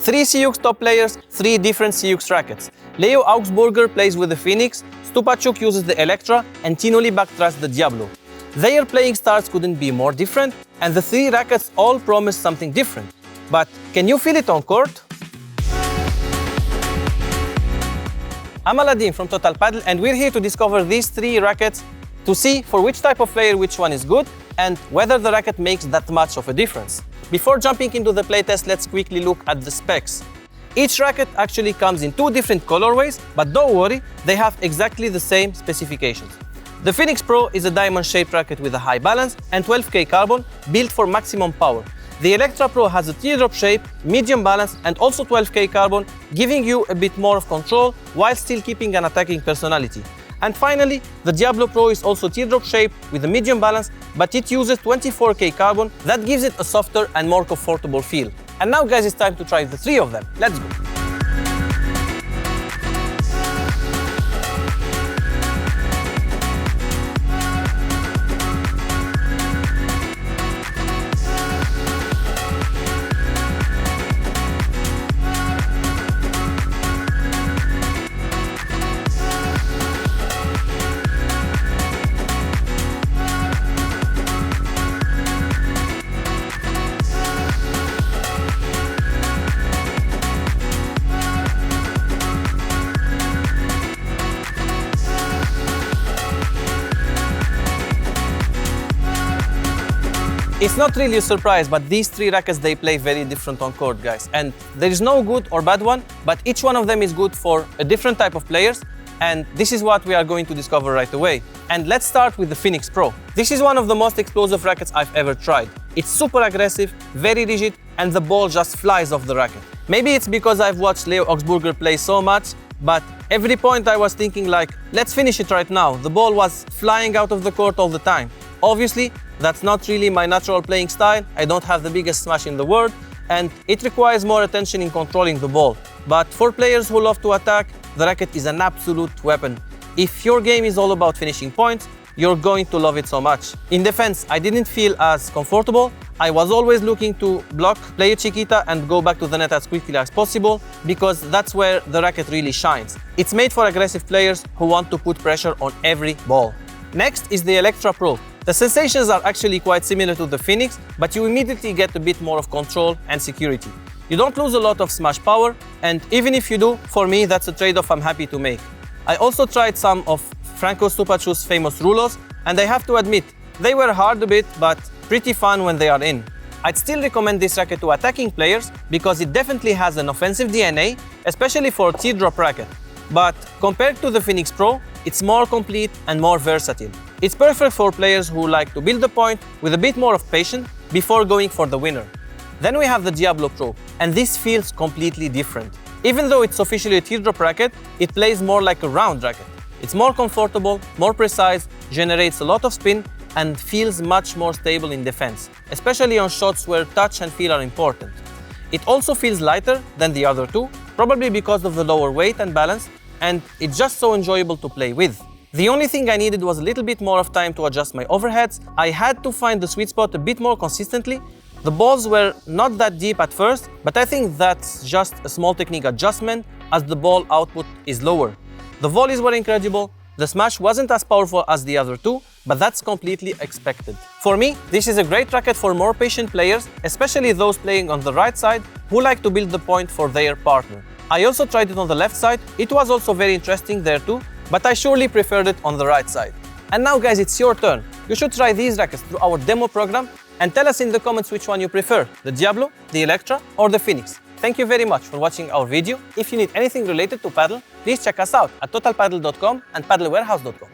3 SIUX top players, 3 different SIUX rackets. Leo Augsburger plays with the Fenix, Stupaczuk uses the Electra, and Tino Libaak trusts the Diablo. Their playing styles couldn't be more different, and the 3 rackets all promise something different. But can you feel it on court? I'm Aladdin from Total Padel, and we're here to discover these 3 rackets to see for which type of player which one is good and whether the racket makes that much of a difference. Before jumping into the playtest, let's quickly look at the specs. Each racket actually comes in 2 different colorways, but don't worry, they have exactly the same specifications. The Fenix Pro is a diamond-shaped racket with a high balance and 12K carbon, built for maximum power. The Electra Pro has a teardrop shape, medium balance and also 12K carbon, giving you a bit more of control while still keeping an attacking personality. And finally, the Diablo Pro is also teardrop shaped with a medium balance, but it uses 24K carbon that gives it a softer and more comfortable feel. And now guys, it's time to try the 3 of them. Let's go! It's not really a surprise, but these 3 rackets, they play very different on court, guys. And there is no good or bad one, but each one of them is good for a different type of players. And this is what we are going to discover right away. And let's start with the Fenix Pro. This is one of the most explosive rackets I've ever tried. It's super aggressive, very rigid, and the ball just flies off the racket. Maybe it's because I've watched Leo Augsburger play so much, but every point I was thinking like, let's finish it right now. The ball was flying out of the court all the time. Obviously, that's not really my natural playing style. I don't have the biggest smash in the world, and it requires more attention in controlling the ball. But for players who love to attack, the racket is an absolute weapon. If your game is all about finishing points, you're going to love it so much. In defense, I didn't feel as comfortable. I was always looking to block, play a chiquita, and go back to the net as quickly as possible, because that's where the racket really shines. It's made for aggressive players who want to put pressure on every ball. Next is the Electra Pro. The sensations are actually quite similar to the Fenix, but you immediately get a bit more of control and security. You don't lose a lot of smash power, and even if you do, for me that's a trade-off I'm happy to make. I also tried some of Franco Stupaczuk's famous rulos, and I have to admit, they were hard a bit, but pretty fun when they are in. I'd still recommend this racket to attacking players because it definitely has an offensive DNA, especially for a teardrop racket. But compared to the Fenix Pro, it's more complete and more versatile. It's perfect for players who like to build a point with a bit more of patience before going for the winner. Then we have the Diablo Pro, and this feels completely different. Even though it's officially a teardrop racket, it plays more like a round racket. It's more comfortable, more precise, generates a lot of spin, and feels much more stable in defense, especially on shots where touch and feel are important. It also feels lighter than the other 2, probably because of the lower weight and balance, and it's just so enjoyable to play with. The only thing I needed was a little bit more of time to adjust my overheads. I had to find the sweet spot a bit more consistently. The balls were not that deep at first, but I think that's just a small technique adjustment as the ball output is lower. The volleys were incredible, the smash wasn't as powerful as the other 2, but that's completely expected. For me, this is a great racket for more patient players, especially those playing on the right side who like to build the point for their partner. I also tried it on the left side. It was also very interesting there too, but I surely preferred it on the right side. And now guys, it's your turn. You should try these rackets through our demo program and tell us in the comments which one you prefer, the Diablo, the Electra or the Fenix. Thank you very much for watching our video. If you need anything related to paddle, please check us out at totalpadel.com and padelwarehouse.com.